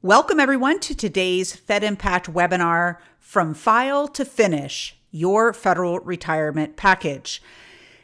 Welcome everyone to today's Fed Impact webinar, From File to Finish, Your Federal Retirement Package.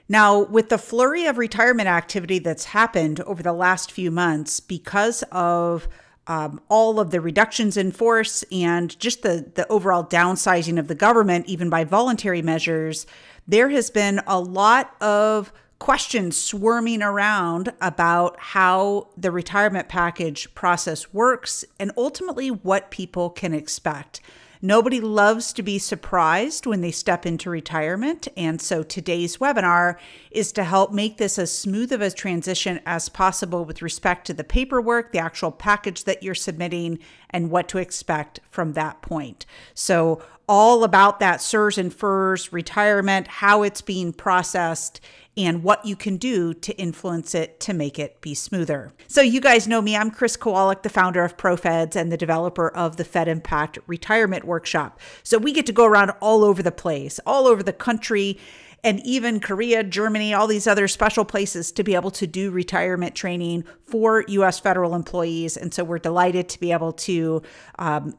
Now, with the flurry of retirement activity that's happened over the last few months because of all of the reductions in force and just the overall downsizing of the government, even by voluntary measures, there has been a lot of questions swarming around about how the retirement package process works and ultimately what people can expect. Nobody loves to be surprised when they step into retirement, and so today's webinar is to help make this as smooth of a transition as possible with respect to the paperwork, the actual package that you're submitting, and what to expect from that point. So all about that CSRS and FERS retirement, how it's being processed, and what you can do to influence it to make it be smoother. So you guys know me, I'm Chris Kowalik, the founder of ProFeds and the developer of the Fed Impact Retirement Workshop. So we get to go around all over the place, all over the country, and even Korea, Germany, all these other special places to be able to do retirement training for U.S. federal employees. And so we're delighted to be able to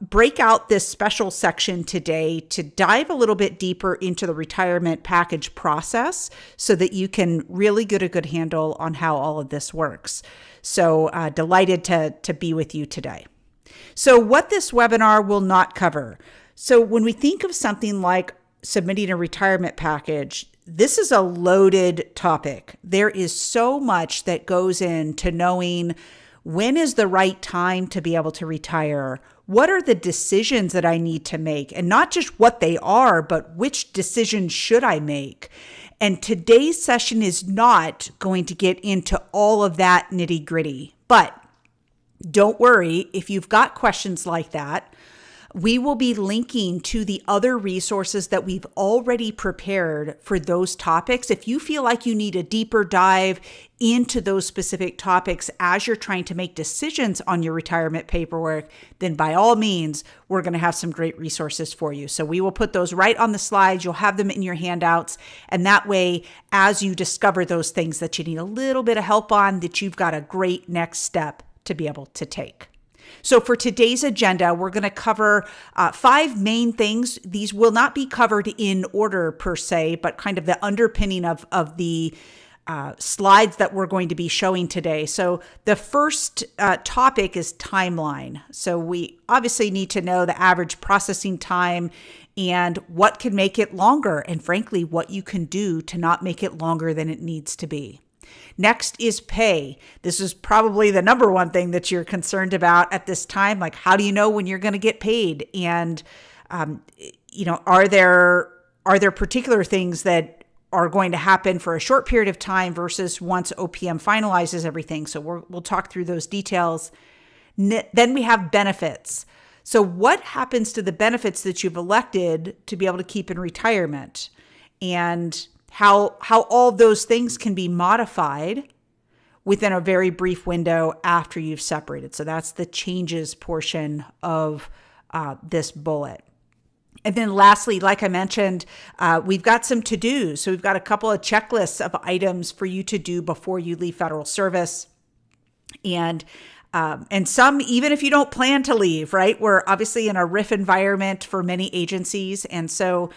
break out this special section today to dive a little bit deeper into the retirement package process so that you can really get a good handle on how all of this works. So delighted to be with you today. So what this webinar will not cover. So when we think of something like submitting a retirement package, this is a loaded topic. There is so much that goes into knowing when is the right time to be able to retire. What are the decisions that I need to make? And not just what they are, but which decisions should I make? And today's session is not going to get into all of that nitty gritty. But don't worry, if you've got questions like that, we will be linking to the other resources that we've already prepared for those topics. If you feel like you need a deeper dive into those specific topics as you're trying to make decisions on your retirement paperwork, then by all means, we're going to have some great resources for you. So we will put those right on the slides. You'll have them in your handouts. And that way, as you discover those things that you need a little bit of help on, that you've got a great next step to be able to take. So for today's agenda, we're going to cover 5 main things. These will not be covered in order per se, but kind of the underpinning of the slides that we're going to be showing today. So the first topic is timeline. So we obviously need to know the average processing time and what can make it longer, and frankly, what you can do to not make it longer than it needs to be. Next is pay. This is probably the number one thing that you're concerned about at this time. Like, how do you know when you're going to get paid? And, are there particular things that are going to happen for a short period of time versus once OPM finalizes everything? So we'll talk through those details. Then we have benefits. So what happens to the benefits that you've elected to be able to keep in retirement? And how all those things can be modified within a very brief window after you've separated. So that's the changes portion of this bullet. And then lastly, like I mentioned, we've got some to-dos. So we've got a couple of checklists of items for you to do before you leave federal service. And some, even if you don't plan to leave, right? We're obviously in a RIF environment for many agencies. And so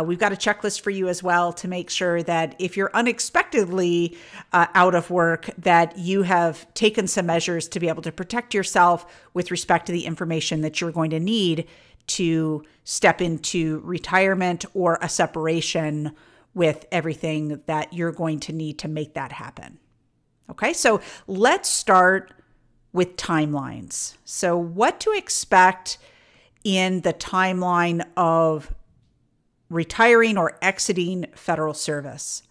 we've got a checklist for you as well to make sure that if you're unexpectedly out of work, that you have taken some measures to be able to protect yourself with respect to the information that you're going to need to step into retirement or a separation with everything that you're going to need to make that happen. Okay, so let's start with timelines. So what to expect in the timeline of retiring or exiting federal service.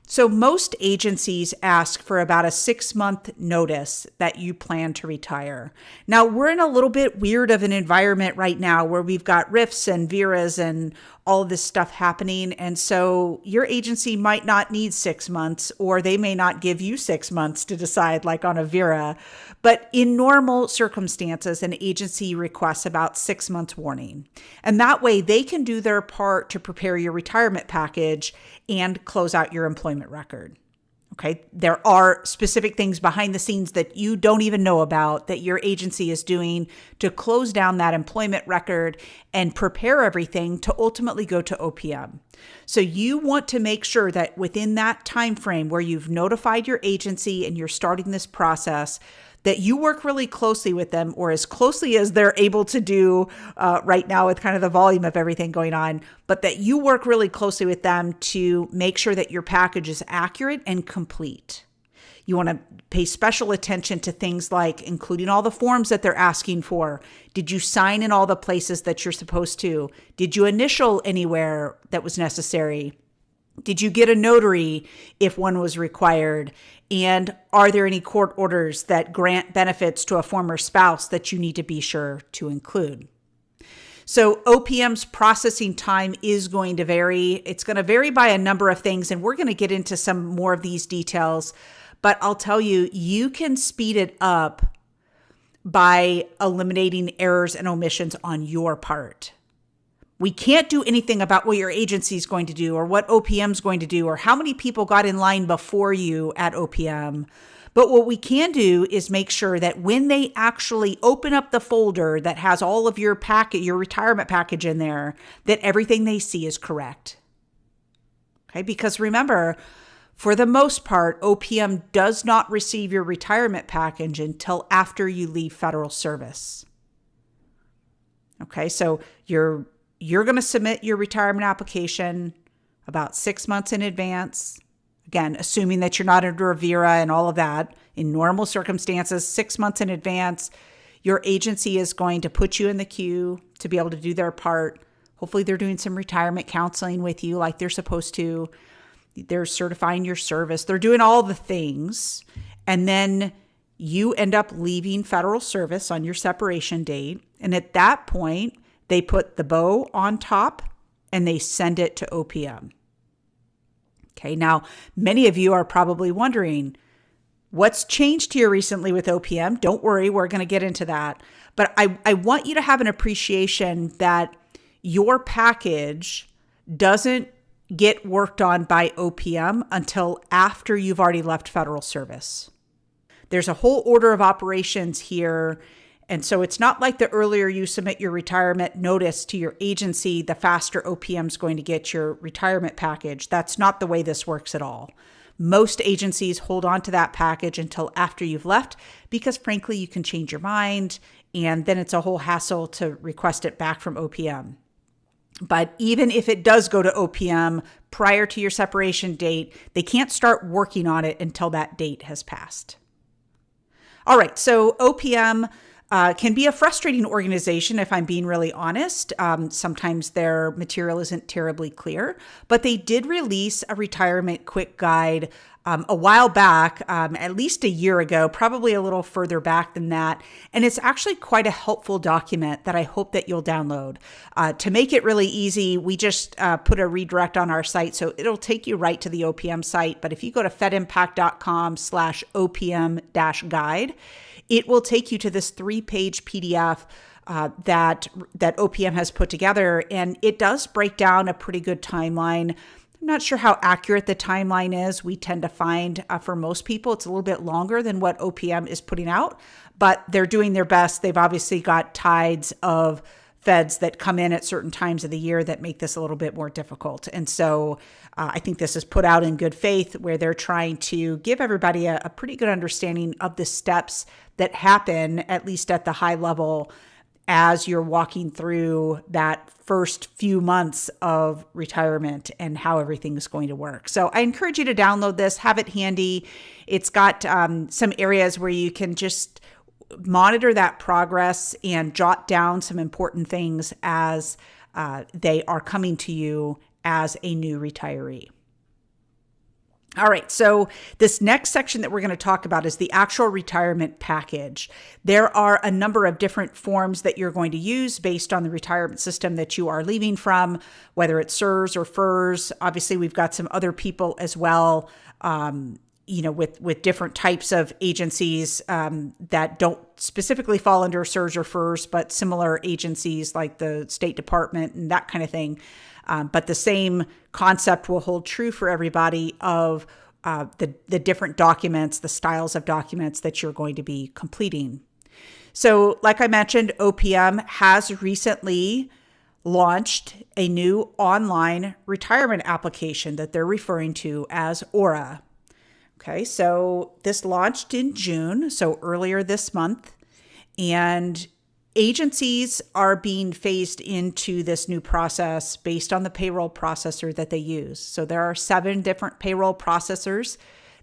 So most agencies ask for about a 6-month notice that you plan to retire. Now, we're in a little bit weird of an environment right now where we've got RIFs and VERAs and all of this stuff happening. And so your agency might not need 6 months, or they may not give you 6 months to decide, like on a VERA. But in normal circumstances, an agency requests about 6 months warning. And that way they can do their part to prepare your retirement package and close out your employment record. Okay, there are specific things behind the scenes that you don't even know about that your agency is doing to close down that employment record and prepare everything to ultimately go to OPM. So you want to make sure that within that time frame where you've notified your agency and you're starting this process, that you work really closely with them, or as closely as they're able to do right now with kind of the volume of everything going on, but that you work really closely with them to make sure that your package is accurate and complete. You want to pay special attention to things like including all the forms that they're asking for. Did you sign in all the places that you're supposed to? Did you initial anywhere that was necessary? Did you get a notary if one was required? And are there any court orders that grant benefits to a former spouse that you need to be sure to include? So OPM's processing time is going to vary. It's going to vary by a number of things, and we're going to get into some more of these details. But I'll tell you, you can speed it up by eliminating errors and omissions on your part. We can't do anything about what your agency is going to do or what OPM is going to do or how many people got in line before you at OPM. But what we can do is make sure that when they actually open up the folder that has all of your packet, your retirement package in there, that everything they see is correct. Okay, because remember, for the most part, OPM does not receive your retirement package until after you leave federal service. Okay, so you're going to submit your retirement application about 6 months in advance. Again, assuming that you're not under a VERA and all of that. In normal circumstances, 6 months in advance, your agency is going to put you in the queue to be able to do their part. Hopefully they're doing some retirement counseling with you like they're supposed to. They're certifying your service. They're doing all the things. And then you end up leaving federal service on your separation date. And at that point, they put the bow on top and they send it to OPM. Okay, now many of you are probably wondering, what's changed here recently with OPM? Don't worry, we're going to get into that. But I want you to have an appreciation that your package doesn't get worked on by OPM until after you've already left federal service. There's a whole order of operations here. And so it's not like the earlier you submit your retirement notice to your agency, the faster OPM is going to get your retirement package. That's not the way this works at all. Most agencies hold on to that package until after you've left because, frankly, you can change your mind, and then it's a whole hassle to request it back from OPM. But even if it does go to OPM prior to your separation date, they can't start working on it until that date has passed. All right, so OPM can be a frustrating organization, if I'm being really honest. Sometimes their material isn't terribly clear, but they did release a retirement quick guide a while back, at least a year ago, probably a little further back than that. And it's actually quite a helpful document that I hope that you'll download. To make it really easy, we just put a redirect on our site, so it'll take you right to the OPM site. But if you go to fedimpact.com/OPM-guide, it will take you to this 3-page PDF that OPM has put together, and it does break down a pretty good timeline. I'm not sure how accurate the timeline is. We tend to find for most people it's a little bit longer than what OPM is putting out, but they're doing their best. They've obviously got tides of feds that come in at certain times of the year that make this a little bit more difficult. And so I think this is put out in good faith where they're trying to give everybody a pretty good understanding of the steps that happen, at least at the high level, as you're walking through that first few months of retirement and how everything is going to work. So I encourage you to download this, have it handy. It's got some areas where you can just monitor that progress and jot down some important things as they are coming to you as a new retiree. All right, so this next section that we're going to talk about is the actual retirement package. There are a number of different forms that you're going to use based on the retirement system that you are leaving from, whether it's CSRS or FERS. Obviously, we've got some other people as well, with different types of agencies that don't specifically fall under CSRS or FERS, but similar agencies like the State Department and that kind of thing. But the same concept will hold true for everybody of the different documents, the styles of documents that you're going to be completing. So like I mentioned, OPM has recently launched a new online retirement application that they're referring to as ORA. Okay, so this launched in June, so earlier this month, and agencies are being phased into this new process based on the payroll processor that they use. So there are 7 different payroll processors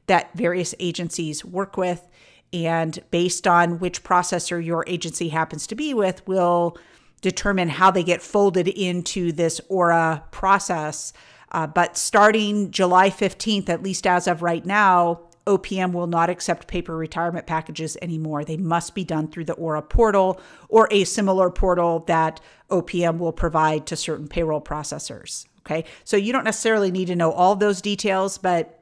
that various agencies work with, and based on which processor your agency happens to be with will determine how they get folded into this ORA process. But starting July 15th, at least as of right now, OPM will not accept paper retirement packages anymore. They must be done through the ORA portal or a similar portal that OPM will provide to certain payroll processors. Okay, so you don't necessarily need to know all those details, but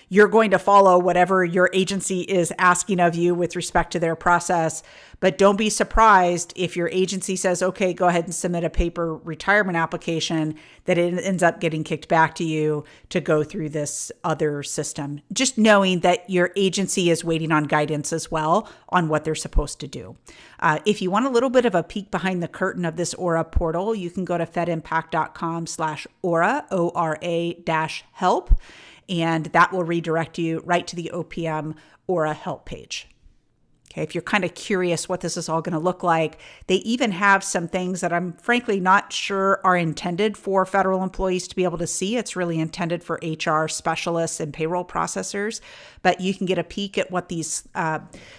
you're going to follow whatever your agency is asking of you with respect to their process. But don't be surprised if your agency says, okay, go ahead and submit a paper retirement application, that it ends up getting kicked back to you to go through this other system. Just knowing that your agency is waiting on guidance as well on what they're supposed to do. If you want a little bit of a peek behind the curtain of this ORA portal, you can go to fedimpact.com/ORA, ORA-help. And that will redirect you right to the OPM ORA help page. Okay, if you're kind of curious what this is all going to look like, they even have some things that I'm frankly not sure are intended for federal employees to be able to see. It's really intended for HR specialists and payroll processors, but you can get a peek at what these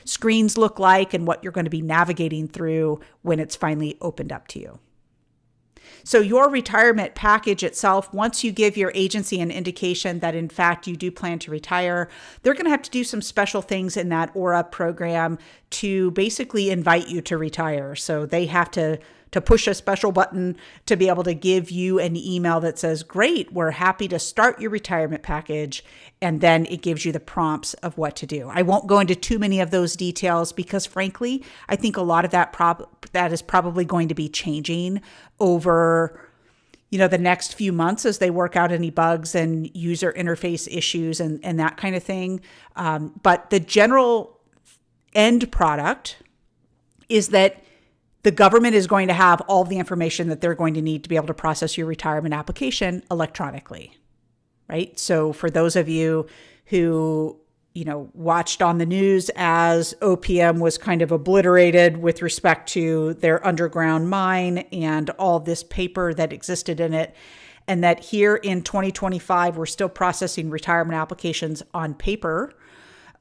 screens look like and what you're going to be navigating through when it's finally opened up to you. So your retirement package itself, once you give your agency an indication that in fact you do plan to retire, they're going to have to do some special things in that ORA program to basically invite you to retire. So they have to push a special button to be able to give you an email that says, great, we're happy to start your retirement package. And then it gives you the prompts of what to do. I won't go into too many of those details because frankly, I think a lot of that is probably going to be changing over the next few months as they work out any bugs and user interface issues and that kind of thing. But the general end product is that the government is going to have all the information that they're going to need to be able to process your retirement application electronically, right? So for those of you who, watched on the news as OPM was kind of obliterated with respect to their underground mine and all this paper that existed in it, and that here in 2025, we're still processing retirement applications on paper.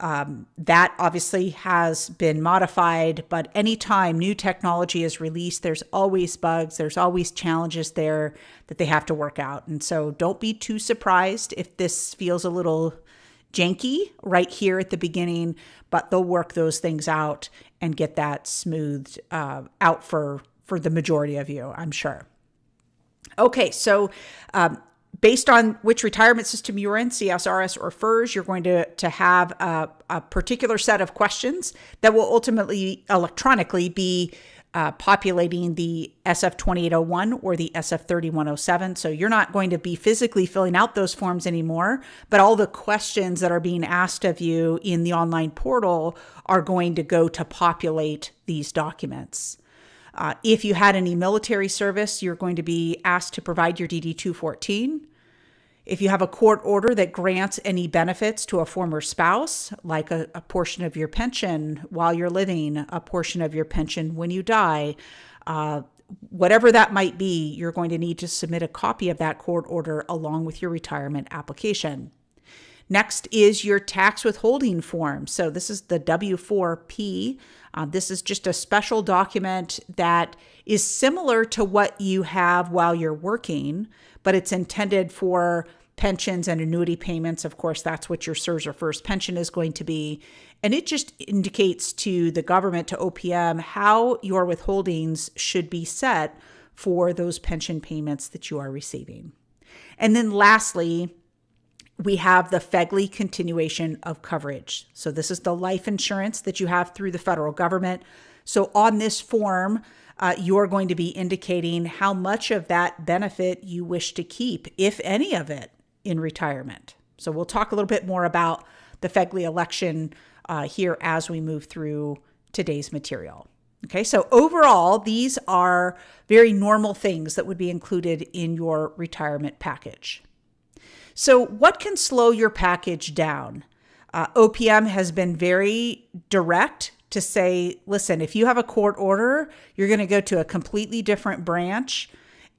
That obviously has been modified, but anytime new technology is released, there's always bugs, there's always challenges there that they have to work out. And so don't be too surprised if this feels a little janky right here at the beginning, but they'll work those things out and get that smoothed out for the majority of you, I'm sure. Okay, so based on which retirement system you're in, CSRS or FERS, you're going to have a particular set of questions that will ultimately electronically be populating the SF-2801 or the SF-3107. So you're not going to be physically filling out those forms anymore, but all the questions that are being asked of you in the online portal are going to go to populate these documents. If you had any military service, you're going to be asked to provide your DD-214. If you have a court order that grants any benefits to a former spouse, like a portion of your pension while you're living, a portion of your pension when you die, whatever that might be, you're going to need to submit a copy of that court order along with your retirement application. Next is your tax withholding form. So this is the W-4P. This is just a special document that is similar to what you have while you're working, but it's intended for pensions and annuity payments. Of course, that's what your CSRS or FERS pension is going to be. And it just indicates to the government, to OPM, how your withholdings should be set for those pension payments that you are receiving. And then lastly, we have the FEGLY continuation of coverage. So this is the life insurance that you have through the federal government. So on this form, you're going to be indicating how much of that benefit you wish to keep, if any of it, in retirement. So we'll talk a little bit more about the FEGLY election here as we move through today's material. Okay, so overall, these are very normal things that would be included in your retirement package. So what can slow your package down? OPM has been very direct to say, listen, if you have a court order, you're going to go to a completely different branch,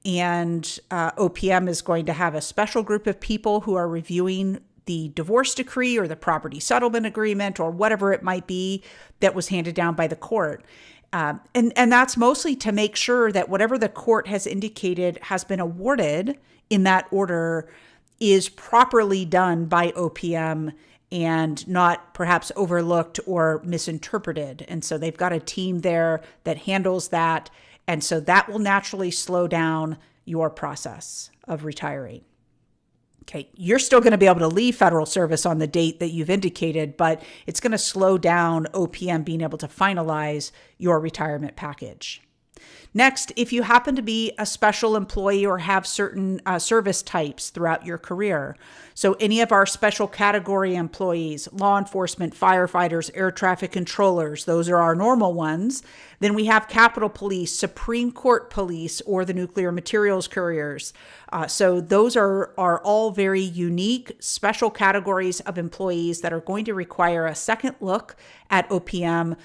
and OPM is going to have a special group of people who are reviewing the divorce decree or the property settlement agreement or whatever it might be that was handed down by the court. And that's mostly to make sure that whatever the court has indicated has been awarded in that order is properly done by OPM and not perhaps overlooked or misinterpreted. And so they've got a team there that handles that. And so that will naturally slow down your process of retiring. Okay, you're still going to be able to leave federal service on the date that you've indicated, but it's going to slow down OPM being able to finalize your retirement package. Next, if you happen to be a special employee or have certain service types throughout your career, so any of our special category employees, law enforcement, firefighters, air traffic controllers, those are our normal ones. Then we have Capitol Police, Supreme Court Police, or the nuclear materials couriers. So those are all very unique, special categories of employees that are going to require a second look at OPM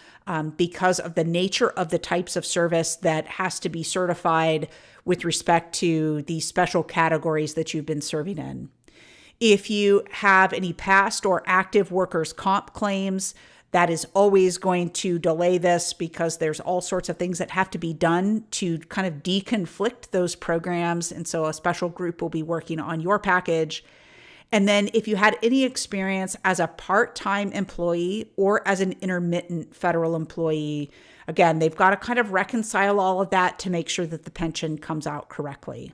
because of the nature of the types of service that has to be certified with respect to these special categories that you've been serving in. If you have any past or active workers' comp claims, that is always going to delay this because there's all sorts of things that have to be done to kind of deconflict those programs. And so a special group will be working on your package. And then if you had any experience as a part-time employee or as an intermittent federal employee, again, they've got to kind of reconcile all of that to make sure that the pension comes out correctly.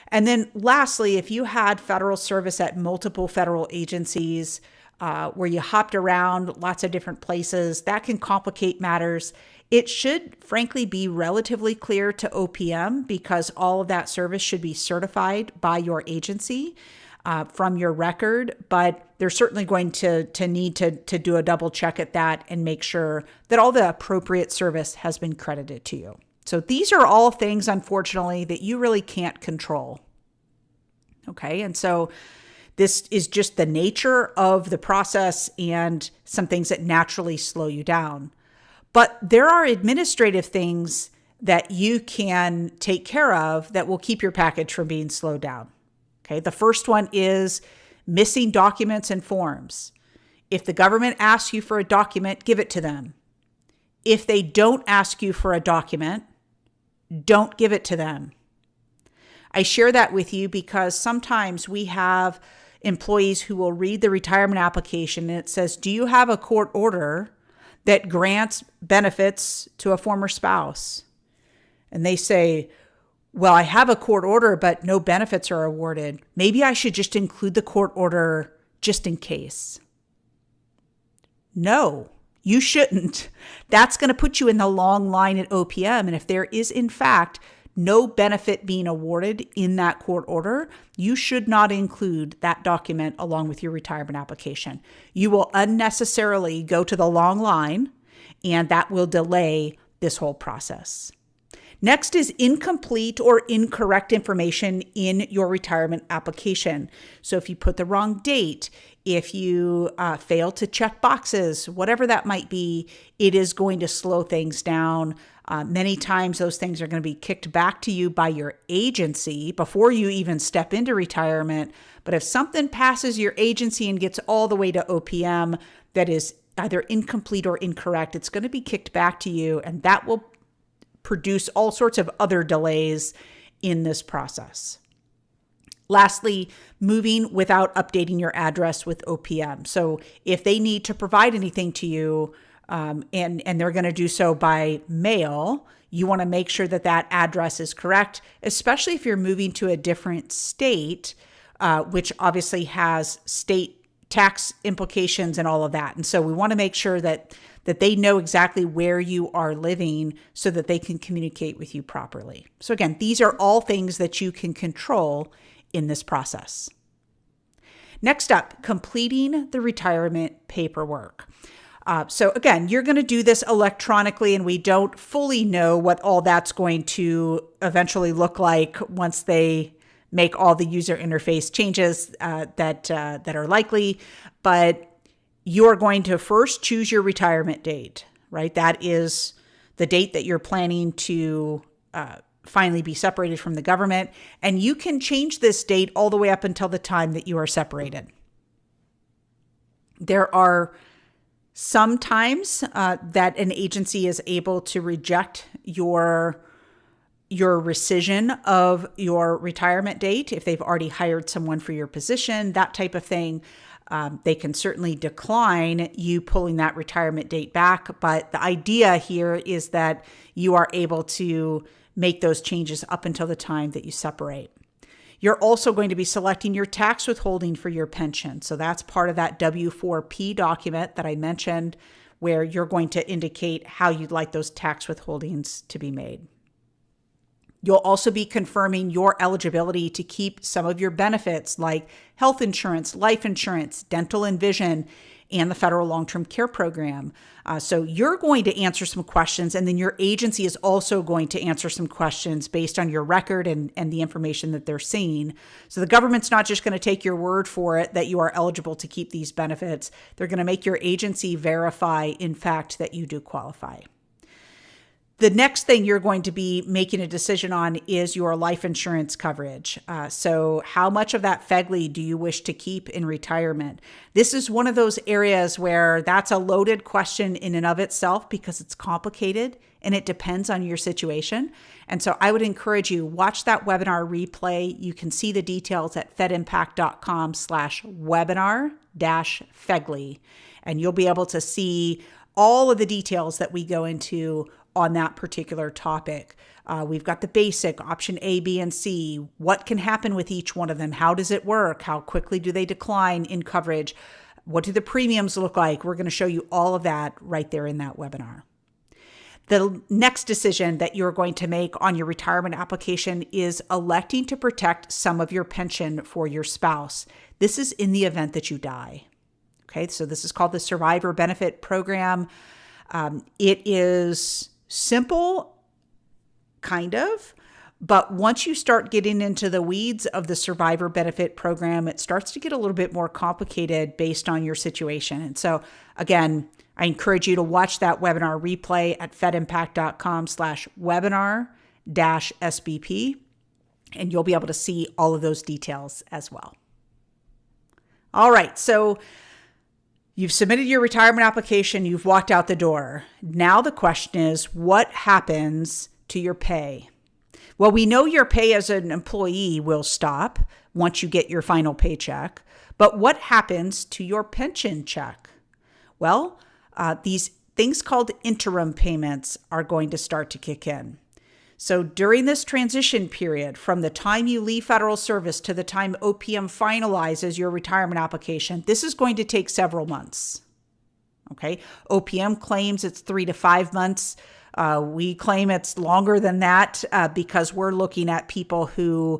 And then lastly, if you had federal service at multiple federal agencies where you hopped around lots of different places, that can complicate matters. It should, frankly, be relatively clear to OPM because all of that service should be certified by your agency from your record, but they're certainly going to need to do a double check at that and make sure that all the appropriate service has been credited to you. So these are all things, unfortunately, that you really can't control. Okay, and so this is just the nature of the process and some things that naturally slow you down. But there are administrative things that you can take care of that will keep your package from being slowed down. Okay, the first one is missing documents and forms. If the government asks you for a document, give it to them. If they don't ask you for a document, don't give it to them. I share that with you because sometimes we have employees who will read the retirement application and it says, do you have a court order that grants benefits to a former spouse? And they say, well, I have a court order, but no benefits are awarded. Maybe I should just include the court order just in case. No, you shouldn't. That's going to put you in the long line at OPM. And if there is, in fact, no benefit being awarded in that court order, you should not include that document along with your retirement application. You will unnecessarily go to the long line, and that will delay this whole process. Next is incomplete or incorrect information in your retirement application. So if you put the wrong date, if you fail to check boxes, whatever that might be, it is going to slow things down. Many times those things are going to be kicked back to you by your agency before you even step into retirement. But if something passes your agency and gets all the way to OPM that is either incomplete or incorrect, it's going to be kicked back to you, and that will produce all sorts of other delays in this process. Lastly, moving without updating your address with OPM. So if they need to provide anything to you, and they're going to do so by mail, you want to make sure that that address is correct, especially if you're moving to a different state, which obviously has state tax implications and all of that. And so we want to make sure that they know exactly where you are living so that they can communicate with you properly. So again, these are all things that you can control in this process. Next up, completing the retirement paperwork. So again, you're going to do this electronically, and we don't fully know what all that's going to eventually look like once they make all the user interface changes that are likely. But you're going to first choose your retirement date, right? That is the date that you're planning to finally be separated from the government. And you can change this date all the way up until the time that you are separated. There are some times that an agency is able to reject your rescission of your retirement date if they've already hired someone for your position, that type of thing. They can certainly decline you pulling that retirement date back. But the idea here is that you are able to make those changes up until the time that you separate. You're also going to be selecting your tax withholding for your pension. So that's part of that W-4P document that I mentioned, where you're going to indicate how you'd like those tax withholdings to be made. You'll also be confirming your eligibility to keep some of your benefits like health insurance, life insurance, dental and vision, and the federal long-term care program. So you're going to answer some questions, and then your agency is also going to answer some questions based on your record and the information that they're seeing. So the government's not just going to take your word for it that you are eligible to keep these benefits. They're going to make your agency verify, in fact, that you do qualify. The next thing you're going to be making a decision on is your life insurance coverage. So how much of that FEGLY do you wish to keep in retirement? This is one of those areas where that's a loaded question in and of itself because it's complicated and it depends on your situation. And so I would encourage you, watch that webinar replay. You can see the details at fedimpact.com/webinar-FEGLY, and you'll be able to see all of the details that we go into on that particular topic. We've got the basic option A, B, and C. What can happen with each one of them? How does it work? How quickly do they decline in coverage? What do the premiums look like? We're going to show you all of that right there in that webinar. The next decision that you're going to make on your retirement application is electing to protect some of your pension for your spouse. This is in the event that you die. Okay, so this is called the Survivor Benefit Program. It is simple, kind of, but once you start getting into the weeds of the Survivor Benefit Program, it starts to get a little bit more complicated based on your situation. And so again, I encourage you to watch that webinar replay at fedimpact.com/webinar-SBP, and you'll be able to see all of those details as well. All right, so you've submitted your retirement application, you've walked out the door. Now the question is, what happens to your pay? Well, we know your pay as an employee will stop once you get your final paycheck, but what happens to your pension check? Well, these things called interim payments are going to start to kick in. So during this transition period, from the time you leave federal service to the time OPM finalizes your retirement application, this is going to take several months. Okay, OPM claims it's 3 to 5 months. We claim it's longer than that because we're looking at people who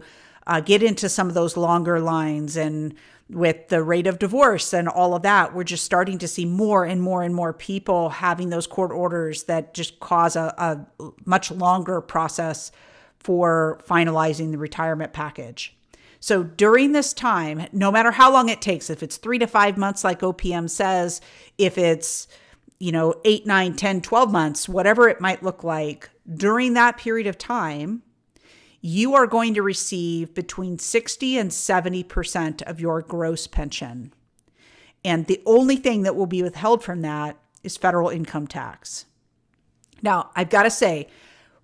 get into some of those longer lines, and with the rate of divorce and all of that, we're just starting to see more and more and more people having those court orders that just cause a much longer process for finalizing the retirement package. So during this time, no matter how long it takes, if it's 3 to 5 months like OPM says, if it's 8, 9, 10, 12 months, whatever it might look like, during that period of time, you are going to receive between 60 and 70% of your gross pension. And the only thing that will be withheld from that is federal income tax. Now, I've got to say,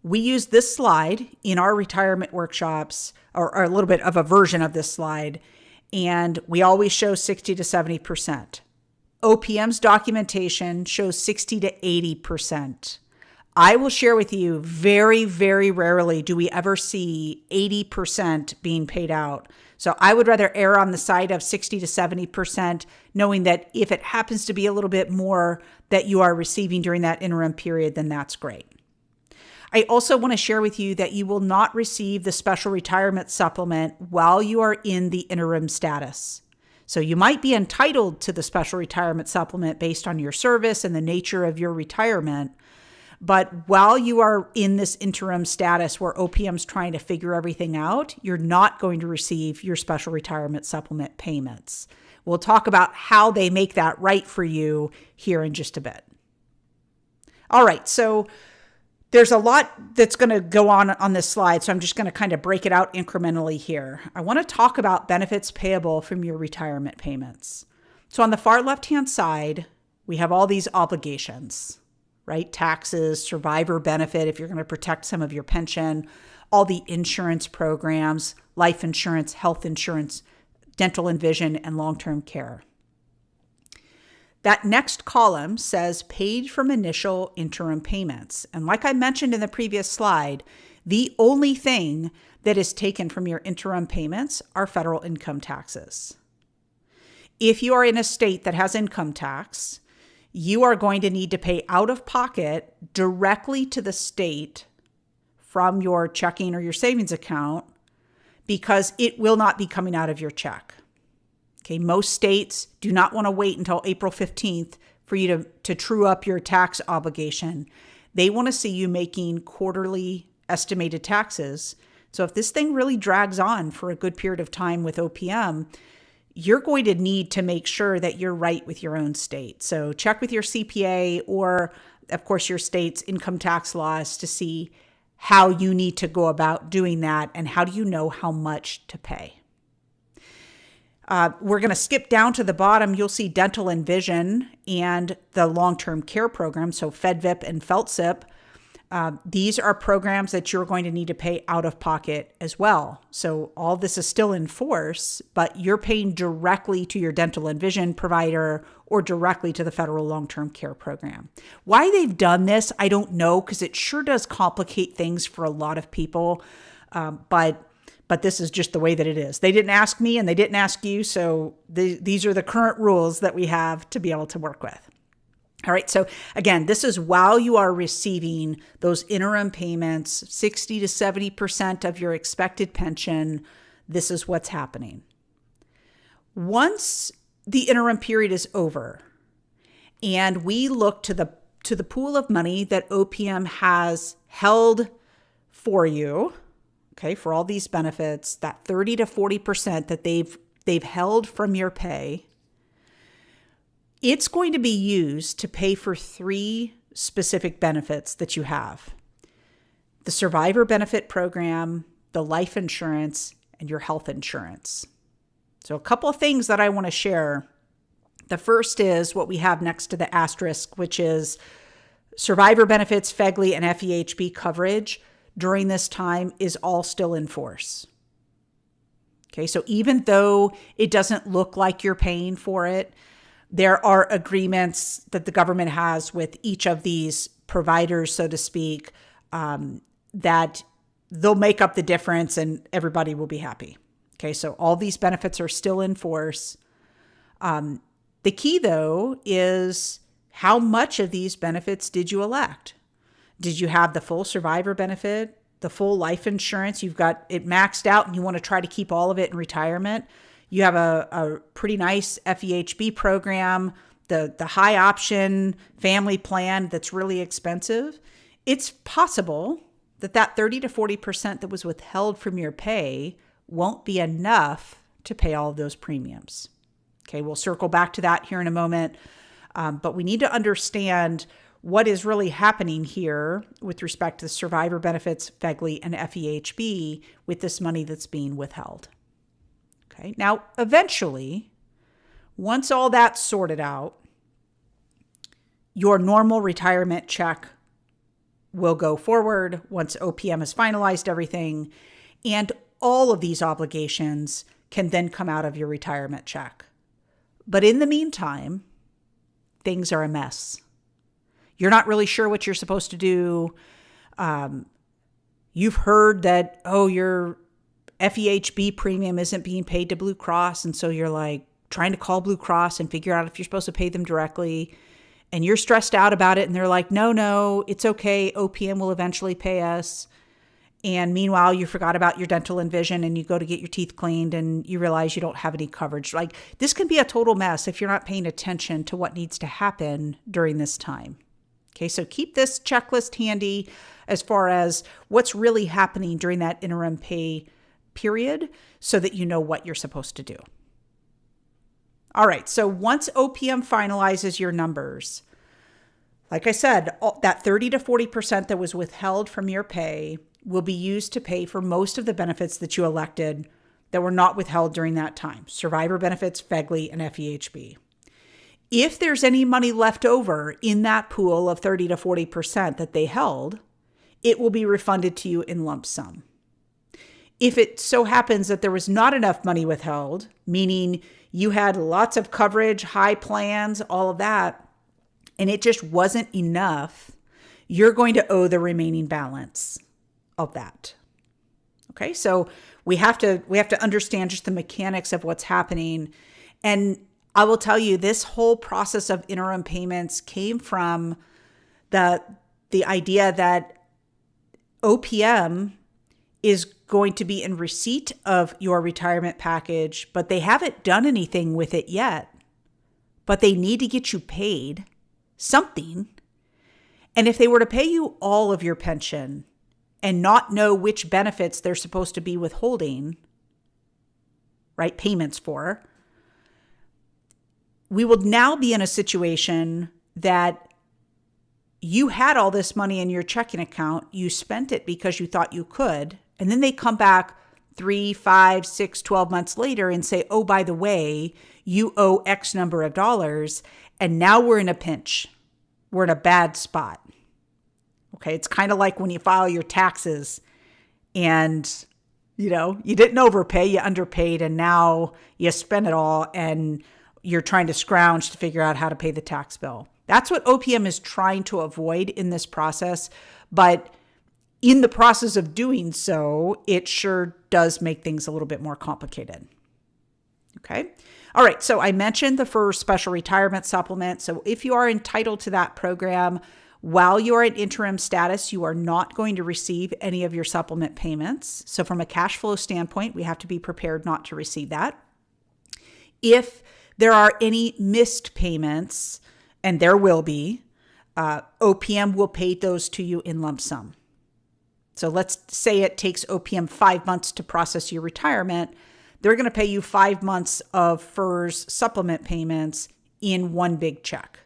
we use this slide in our retirement workshops, or a little bit of a version of this slide, and we always show 60 to 70%. OPM's documentation shows 60 to 80%. I will share with you, very, very rarely do we ever see 80% being paid out. So I would rather err on the side of 60 to 70%, knowing that if it happens to be a little bit more that you are receiving during that interim period, then that's great. I also want to share with you that you will not receive the special retirement supplement while you are in the interim status. So you might be entitled to the special retirement supplement based on your service and the nature of your retirement. But while you are in this interim status where OPM's trying to figure everything out, you're not going to receive your special retirement supplement payments. We'll talk about how they make that right for you here in just a bit. All right, so there's a lot that's going to go on this slide, so I'm just going to kind of break it out incrementally here. I want to talk about benefits payable from your retirement payments. So on the far left-hand side, we have all these obligations, right? Taxes, survivor benefit, if you're going to protect some of your pension, all the insurance programs, life insurance, health insurance, dental and vision, and long-term care. That next column says paid from initial interim payments. And like I mentioned in the previous slide, the only thing that is taken from your interim payments are federal income taxes. If you are in a state that has income tax, you are going to need to pay out of pocket directly to the state from your checking or your savings account because it will not be coming out of your check. Okay, most states do not want to wait until April 15th for you to true up your tax obligation. They want to see you making quarterly estimated taxes. So if this thing really drags on for a good period of time with OPM, you're going to need to make sure that you're right with your own state. So check with your CPA or, of course, your state's income tax laws to see how you need to go about doing that and how do you know how much to pay. We're going to skip down to the bottom. You'll see dental and vision and the long-term care program, so FEDVIP and FELTSIP. These are programs that you're going to need to pay out of pocket as well. So all this is still in force, but you're paying directly to your dental and vision provider or directly to the federal long-term care program. Why they've done this, I don't know, because it sure does complicate things for a lot of people. But this is just the way that it is. They didn't ask me and they didn't ask you. So these are the current rules that we have to be able to work with. All right. So again, this is while you are receiving those interim payments, 60 to 70% of your expected pension. This is what's happening. Once the interim period is over and we look to the pool of money that OPM has held for you, okay, for all these benefits, that 30 to 40% that they've held from your pay, it's going to be used to pay for three specific benefits that you have: the survivor benefit program, the life insurance, and your health insurance. So a couple of things that I want to share. The first is what we have next to the asterisk, which is survivor benefits, FEGLY, and FEHB coverage during this time is all still in force. Okay, so even though it doesn't look like you're paying for it, there are agreements that the government has with each of these providers, so to speak, that they'll make up the difference and everybody will be happy. Okay, so all these benefits are still in force. The key, though, is how much of these benefits did you elect? Did you have the full survivor benefit, the full life insurance? You've got it maxed out and you want to try to keep all of it in retirement. You have a pretty nice FEHB program, the high option family plan that's really expensive. It's possible that 30 to 40% that was withheld from your pay won't be enough to pay all of those premiums. Okay, we'll circle back to that here in a moment. But we need to understand what is really happening here with respect to the survivor benefits, FEGLY, and FEHB with this money that's being withheld. Okay, now eventually, once all that's sorted out, your normal retirement check will go forward once OPM has finalized everything, and all of these obligations can then come out of your retirement check. But in the meantime, things are a mess. You're not really sure what you're supposed to do. You've heard that, your FEHB premium isn't being paid to Blue Cross. And so you're like trying to call Blue Cross and figure out if you're supposed to pay them directly. And you're stressed out about it. And they're like, no, it's okay. OPM will eventually pay us. And meanwhile, you forgot about your dental and vision and you go to get your teeth cleaned and you realize you don't have any coverage. Like, this can be a total mess if you're not paying attention to what needs to happen during this time. Okay, so keep this checklist handy as far as what's really happening during that interim pay period so that you know what you're supposed to do. All right, so once OPM finalizes your numbers, like I said, that 30 to 40% that was withheld from your pay will be used to pay for most of the benefits that you elected that were not withheld during that time: survivor benefits, FEGLY, and FEHB. If there's any money left over in that pool of 30 to 40% that they held, it will be refunded to you in lump sum. If it so happens that there was not enough money withheld, meaning you had lots of coverage, high plans, all of that, and it just wasn't enough, you're going to owe the remaining balance of that. Okay, so we have to understand just the mechanics of what's happening. And I will tell you, this whole process of interim payments came from the idea that OPM is going to be in receipt of your retirement package, but they haven't done anything with it yet. But they need to get you paid something. And if they were to pay you all of your pension and not know which benefits they're supposed to be withholding, right, payments for, we will now be in a situation that you had all this money in your checking account, you spent it because you thought you could, and then they come back 3, 5, 6, 12 months later and say, oh, by the way, you owe X number of dollars, and now we're in a pinch. We're in a bad spot. Okay, it's kind of like when you file your taxes and, you didn't overpay, you underpaid, and now you spend it all and you're trying to scrounge to figure out how to pay the tax bill. That's what OPM is trying to avoid in this process. But in the process of doing so, it sure does make things a little bit more complicated. Okay. All right. So I mentioned the FERS special retirement supplement. So if you are entitled to that program, while you're in interim status, you are not going to receive any of your supplement payments. So from a cash flow standpoint, we have to be prepared not to receive that. If there are any missed payments, and there will be, OPM will pay those to you in lump sum. So let's say it takes OPM 5 months to process your retirement. They're going to pay you 5 months of FERS supplement payments in one big check.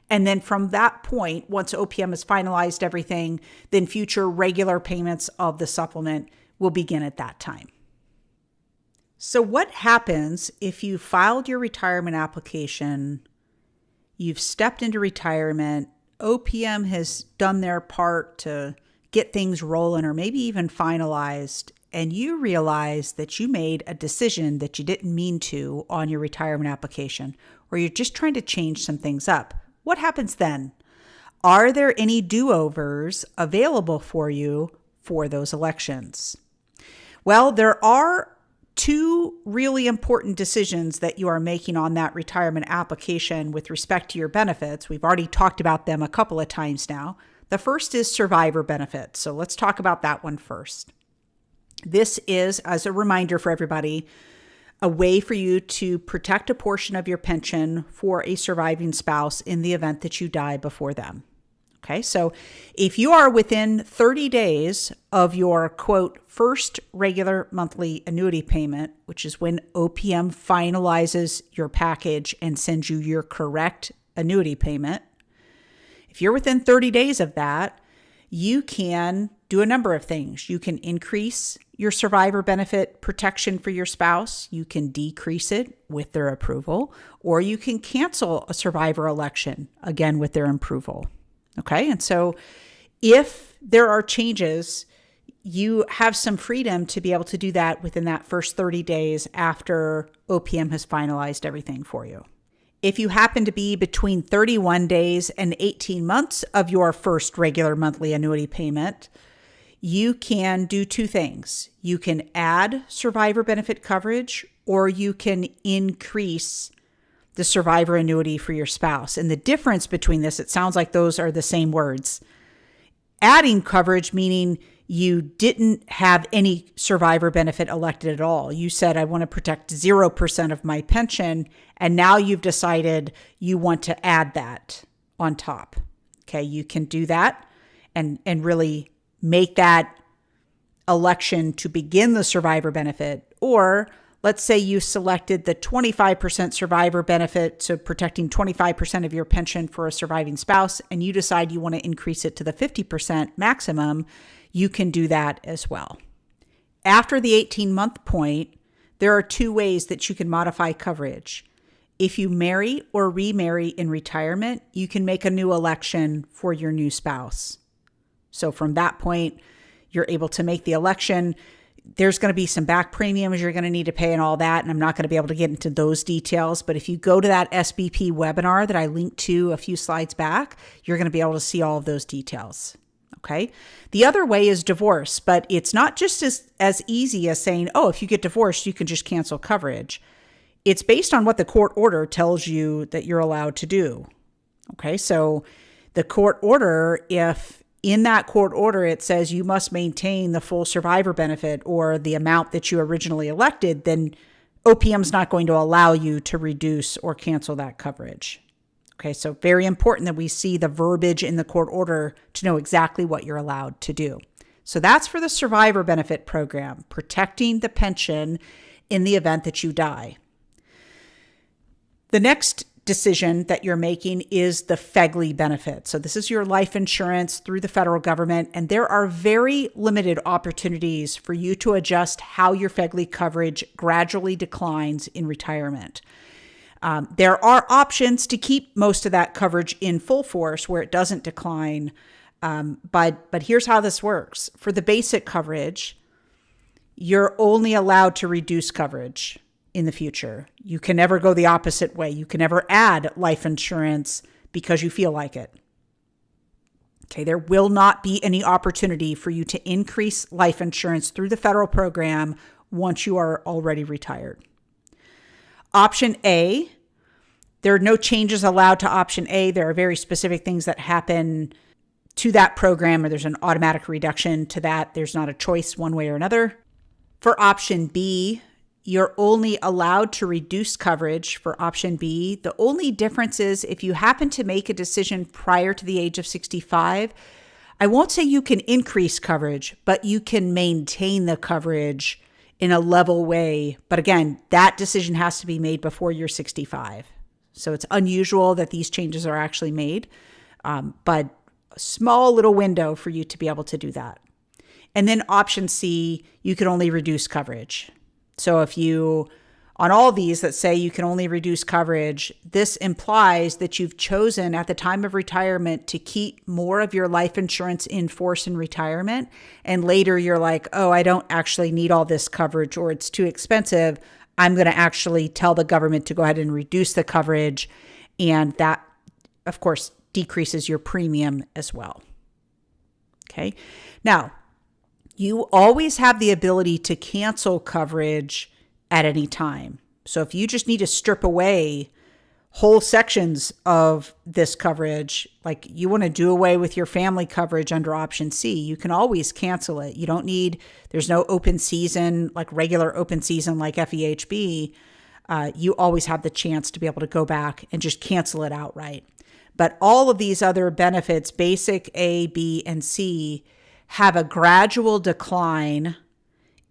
And then from that point, once OPM has finalized everything, then future regular payments of the supplement will begin at that time. So what happens if you filed your retirement application, you've stepped into retirement, OPM has done their part to get things rolling or maybe even finalized, and you realize that you made a decision that you didn't mean to on your retirement application, or you're just trying to change some things up? What happens then? Are there any do-overs available for you for those elections? Well, there are 2 really important decisions that you are making on that retirement application with respect to your benefits. We've already talked about them a couple of times now. The first is survivor benefits. So let's talk about that one first. This is, as a reminder for everybody, a way for you to protect a portion of your pension for a surviving spouse in the event that you die before them. Okay, so if you are within 30 days of your, quote, first regular monthly annuity payment, which is when OPM finalizes your package and sends you your correct annuity payment, if you're within 30 days of that, you can do a number of things. You can increase your survivor benefit protection for your spouse. You can decrease it with their approval, or you can cancel a survivor election, again, with their approval. Okay, and so if there are changes, you have some freedom to be able to do that within that first 30 days after OPM has finalized everything for you. If you happen to be between 31 days and 18 months of your first regular monthly annuity payment, you can do 2 things. You can add survivor benefit coverage, or you can increase the survivor annuity for your spouse. And the difference between this, it sounds like those are the same words. Adding coverage, meaning you didn't have any survivor benefit elected at all. You said, I want to protect 0% of my pension. And now you've decided you want to add that on top. Okay, you can do that and really make that election to begin the survivor benefit. Or let's say you selected the 25% survivor benefit, so protecting 25% of your pension for a surviving spouse, and you decide you want to increase it to the 50% maximum, you can do that as well. After the 18-month point, there are two ways that you can modify coverage. If you marry or remarry in retirement, you can make a new election for your new spouse. So from that point, you're able to make the election. There's going to be some back premiums you're going to need to pay and all that, and I'm not going to be able to get into those details. But if you go to that SBP webinar that I linked to a few slides back, you're going to be able to see all of those details. Okay. The other way is divorce, but it's not just as easy as saying, oh, if you get divorced, you can just cancel coverage. It's based on what the court order tells you that you're allowed to do. Okay. So the court order, if in that court order it says you must maintain the full survivor benefit or the amount that you originally elected, then OPM's not going to allow you to reduce or cancel that coverage. Okay, so very important that we see the verbiage in the court order to know exactly what you're allowed to do. So that's for the survivor benefit program, protecting the pension in the event that you die. The next decision that you're making is the FEGLY benefit. So this is your life insurance through the federal government, and there are very limited opportunities for you to adjust how your FEGLY coverage gradually declines in retirement. There are options to keep most of that coverage in full force where it doesn't decline. But here's how this works. For the basic coverage, you're only allowed to reduce coverage in the future. You can never go the opposite way. You can never add life insurance because you feel like it. Okay, there will not be any opportunity for you to increase life insurance through the federal program once you are already retired. Option A, there are no changes allowed to option A. There are very specific things that happen to that program, or there's an automatic reduction to that. There's not a choice one way or another. For option B, you're only allowed to reduce coverage for option B. The only difference is if you happen to make a decision prior to the age of 65, I won't say you can increase coverage, but you can maintain the coverage in a level way. But again, that decision has to be made before you're 65. So it's unusual that these changes are actually made, but a small little window for you to be able to do that. And then option C, you can only reduce coverage. So if you, on all these that say you can only reduce coverage, this implies that you've chosen at the time of retirement to keep more of your life insurance in force in retirement. And later you're like, oh, I don't actually need all this coverage, or it's too expensive. I'm going to actually tell the government to go ahead and reduce the coverage. And that, of course, decreases your premium as well. Okay. Now, you always have the ability to cancel coverage at any time. So if you just need to strip away whole sections of this coverage, like you want to do away with your family coverage under option C, you can always cancel it. You don't need, there's no open season, like regular open season like FEHB. You always have the chance to be able to go back and just cancel it outright. But all of these other benefits, basic A, B, and C, have a gradual decline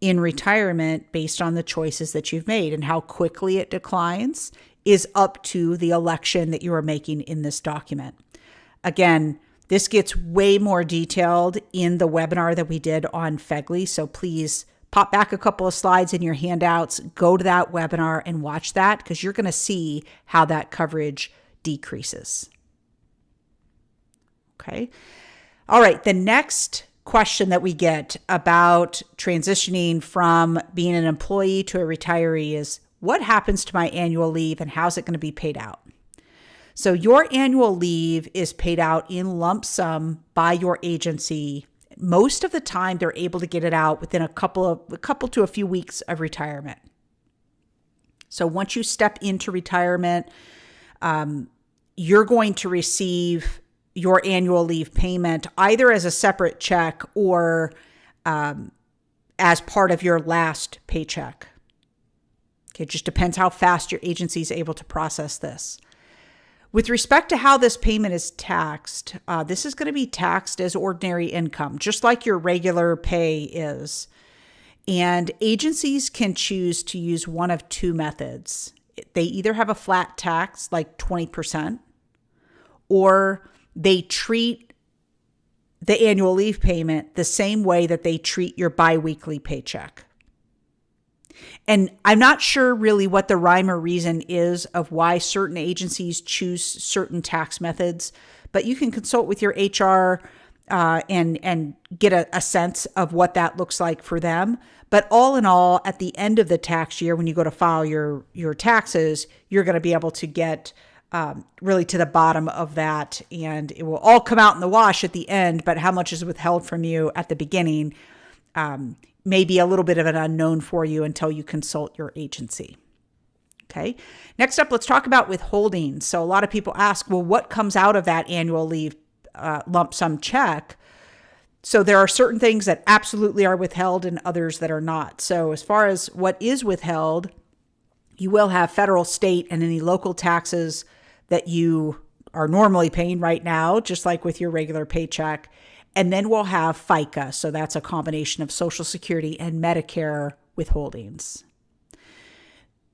in retirement based on the choices that you've made, and how quickly it declines is up to the election that you are making in this document. Again, this gets way more detailed in the webinar that we did on FEGLY. So please pop back a couple of slides in your handouts, go to that webinar and watch that, because you're going to see how that coverage decreases. Okay. All right. The next question that we get about transitioning from being an employee to a retiree is, what happens to my annual leave and how's it going to be paid out? So your annual leave is paid out in lump sum by your agency. Most of the time, they're able to get it out within a couple to a few weeks of retirement. So once you step into retirement, you're going to receive your annual leave payment either as a separate check or as part of your last paycheck. Okay, it just depends how fast your agency is able to process this. With respect to how this payment is taxed, this is going to be taxed as ordinary income, just like your regular pay is. And agencies can choose to use one of two methods. They either have a flat tax, like 20%, or they treat the annual leave payment the same way that they treat your biweekly paycheck. And I'm not sure really what the rhyme or reason is of why certain agencies choose certain tax methods, but you can consult with your HR and get a sense of what that looks like for them. But all in all, at the end of the tax year, when you go to file your taxes, you're going to be able to get really to the bottom of that, and it will all come out in the wash at the end. But how much is withheld from you at the beginning may be a little bit of an unknown for you until you consult your agency. Okay. Next up, let's talk about withholding. So a lot of people ask, well, what comes out of that annual leave lump sum check? So there are certain things that absolutely are withheld and others that are not. So as far as what is withheld, you will have federal, state, and any local taxes that you are normally paying right now, just like with your regular paycheck. And then we'll have FICA. So that's a combination of Social Security and Medicare withholdings.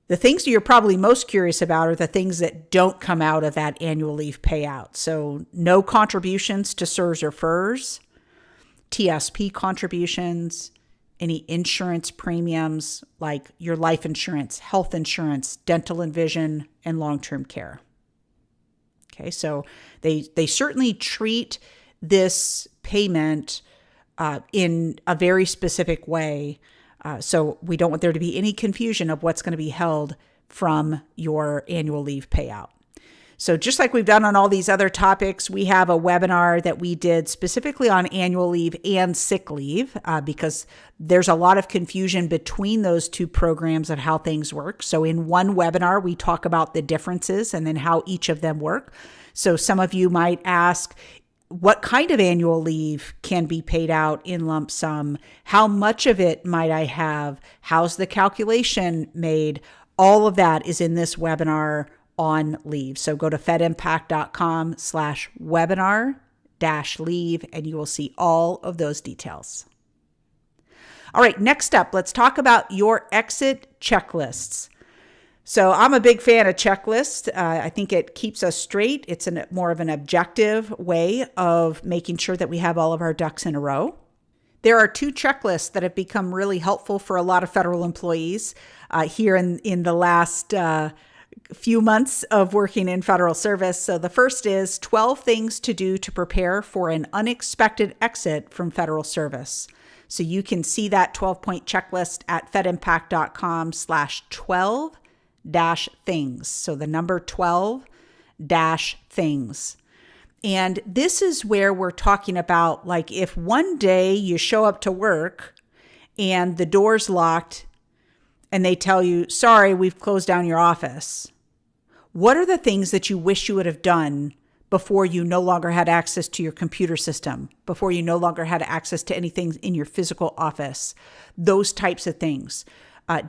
The things that you're probably most curious about are the things that don't come out of that annual leave payout. So no contributions to CSRS or FERS, TSP contributions, any insurance premiums like your life insurance, health insurance, dental and vision, and long-term care. Okay, so they certainly treat this payment in a very specific way. So we don't want there to be any confusion of what's going to be held from your annual leave payout. So just like we've done on all these other topics, we have a webinar that we did specifically on annual leave and sick leave because there's a lot of confusion between those two programs of how things work. So in one webinar, we talk about the differences and then how each of them work. So some of you might ask, what kind of annual leave can be paid out in lump sum? How much of it might I have? How's the calculation made? All of that is in this webinar on leave. So go to fedimpact.com/webinar-leave and you will see all of those details. All right, next up, let's talk about your exit checklists. So I'm a big fan of checklists. I think it keeps us straight. It's more of an objective way of making sure that we have all of our ducks in a row. There are two checklists that have become really helpful for a lot of federal employees here in the last few months of working in federal service. So the first is 12 things to do to prepare for an unexpected exit from federal service. So you can see that 12-point checklist at fedimpact.com/12-things. So the number 12-things. And this is where we're talking about, like, if one day you show up to work and the door's locked and they tell you, sorry, we've closed down your office. What are the things that you wish you would have done before you no longer had access to your computer system, before you no longer had access to anything in your physical office? Those types of things.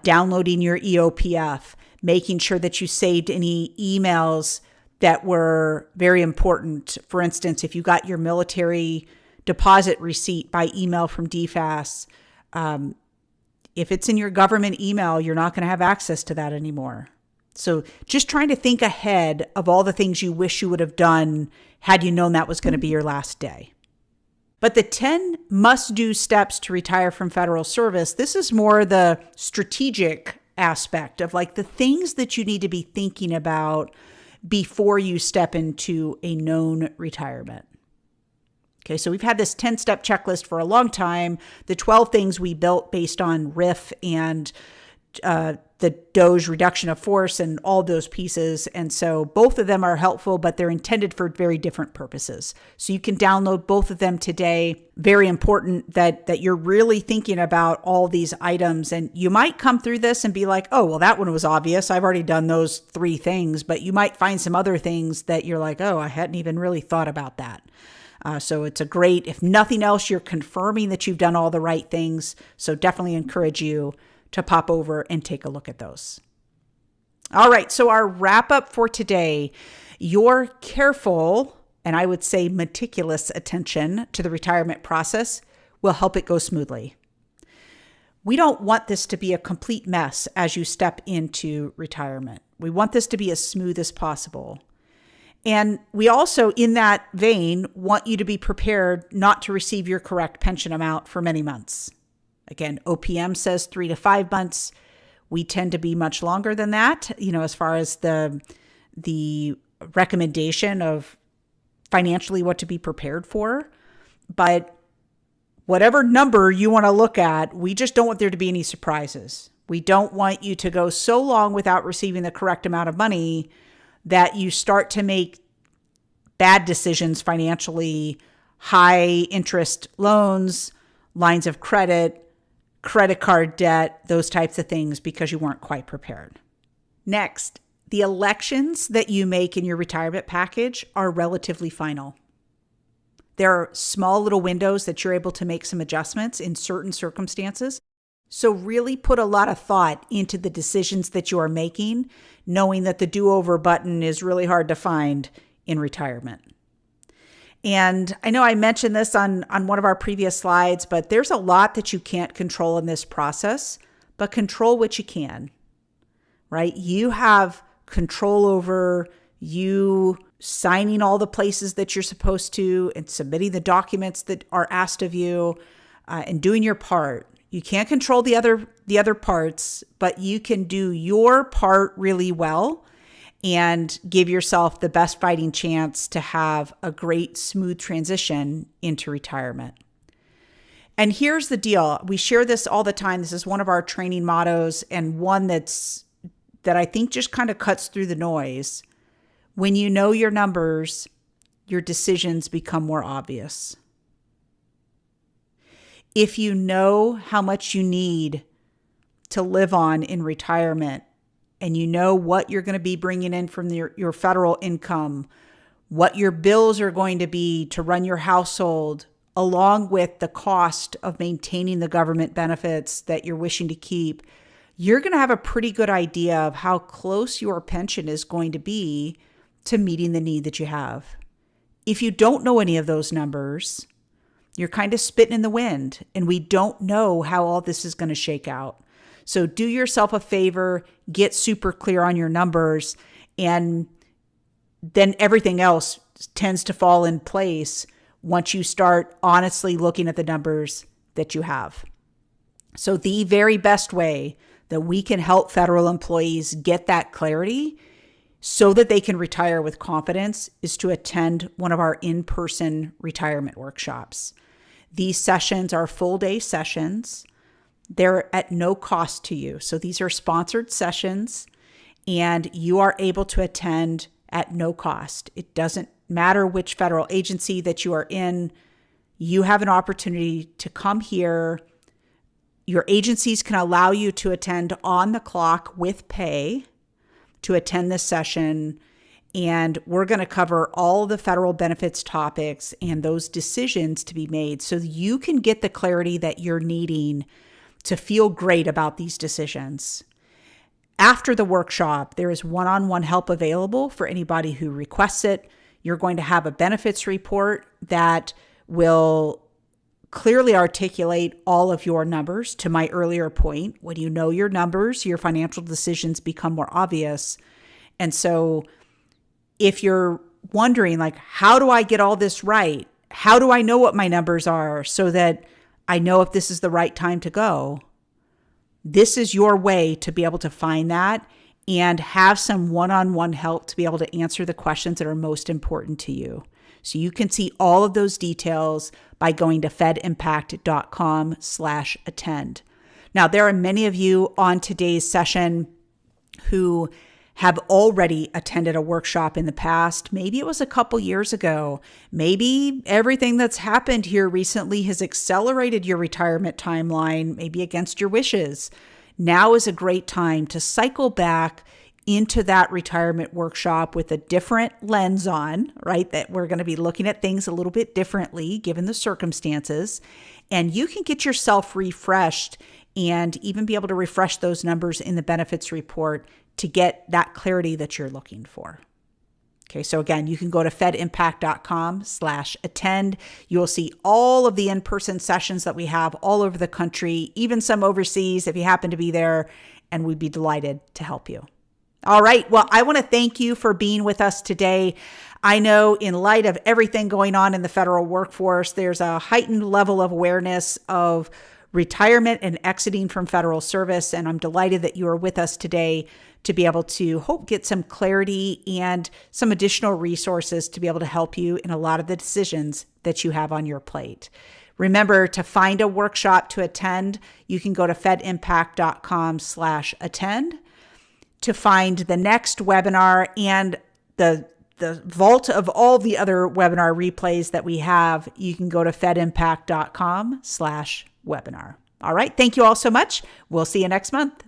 Downloading your EOPF, making sure that you saved any emails that were very important. For instance, if you got your military deposit receipt by email from DFAS, if it's in your government email, you're not going to have access to that anymore. So just trying to think ahead of all the things you wish you would have done had you known that was going to be your last day. But the 10 must-do steps to retire from federal service, this is more the strategic aspect of like the things that you need to be thinking about before you step into a known retirement. Okay, so we've had this 10-step checklist for a long time. The 12 things we built based on RIF and the DOGE reduction of force and all those pieces. And so both of them are helpful, but they're intended for very different purposes. So you can download both of them today. Very important that you're really thinking about all these items. And you might come through this and be like, oh, well, that one was obvious. I've already done those 3 things. But you might find some other things that you're like, oh, I hadn't even really thought about that. So it's a great, if nothing else, you're confirming that you've done all the right things. So definitely encourage you to pop over and take a look at those. All right, so our wrap up for today, your careful, and I would say meticulous attention to the retirement process will help it go smoothly. We don't want this to be a complete mess as you step into retirement. We want this to be as smooth as possible. And we also, in that vein, want you to be prepared not to receive your correct pension amount for many months. Again, OPM says 3 to 5 months. We tend to be much longer than that, as far as the recommendation of financially what to be prepared for. But whatever number you want to look at, we just don't want there to be any surprises. We don't want you to go so long without receiving the correct amount of money that you start to make bad decisions financially, high interest loans, lines of credit, credit card debt, those types of things because you weren't quite prepared. Next, the elections that you make in your retirement package are relatively final. There are small little windows that you're able to make some adjustments in certain circumstances. So really put a lot of thought into the decisions that you are making, knowing that the do-over button is really hard to find in retirement. And I know I mentioned this on one of our previous slides, but there's a lot that you can't control in this process, but control what you can, right? You have control over you signing all the places that you're supposed to and submitting the documents that are asked of you and doing your part. You can't control the other parts, but you can do your part really well and give yourself the best fighting chance to have a great, smooth transition into retirement. And here's the deal. We share this all the time. This is one of our training mottos and one that I think just kind of cuts through the noise. When you know your numbers, your decisions become more obvious. If you know how much you need to live on in retirement, and you know what you're going to be bringing in from your federal income, what your bills are going to be to run your household, along with the cost of maintaining the government benefits that you're wishing to keep, you're going to have a pretty good idea of how close your pension is going to be to meeting the need that you have. If you don't know any of those numbers, you're kind of spitting in the wind, and we don't know how all this is going to shake out. So do yourself a favor, get super clear on your numbers, and then everything else tends to fall in place once you start honestly looking at the numbers that you have. So the very best way that we can help federal employees get that clarity so that they can retire with confidence is to attend one of our in-person retirement workshops. These sessions are full-day sessions. They're at no cost to you. So these are sponsored sessions, and you are able to attend at no cost. It doesn't matter which federal agency that you are in. You have an opportunity to come here. Your agencies can allow you to attend on the clock with pay to attend this session. And we're going to cover all the federal benefits topics and those decisions to be made so you can get the clarity that you're needing to feel great about these decisions. After the workshop, there is one-on-one help available for anybody who requests it. You're going to have a benefits report that will clearly articulate all of your numbers. To my earlier point, when you know your numbers, your financial decisions become more obvious. And so if you're wondering, how do I get all this right? How do I know what my numbers are so that I know if this is the right time to go? This is your way to be able to find that and have some one-on-one help to be able to answer the questions that are most important to you. So you can see all of those details by going to fedimpact.com/attend. Now, there are many of you on today's session who have already attended a workshop in the past. Maybe it was a couple years ago. Maybe everything that's happened here recently has accelerated your retirement timeline, maybe against your wishes. Now is a great time to cycle back into that retirement workshop with a different lens on, right? That we're going to be looking at things a little bit differently given the circumstances. And you can get yourself refreshed and even be able to refresh those numbers in the benefits report to get that clarity that you're looking for. Okay, so again, you can go to fedimpact.com/attend. You'll see all of the in-person sessions that we have all over the country, even some overseas if you happen to be there, and we'd be delighted to help you. All right, well, I want to thank you for being with us today. I know in light of everything going on in the federal workforce, there's a heightened level of awareness of retirement and exiting from federal service, and I'm delighted that you are with us today to be able to get some clarity and some additional resources to be able to help you in a lot of the decisions that you have on your plate. Remember, to find a workshop to attend, you can go to fedimpact.com/attend. To find the next webinar and the vault of all the other webinar replays that we have, you can go to fedimpact.com/webinar. All right. Thank you all so much. We'll see you next month.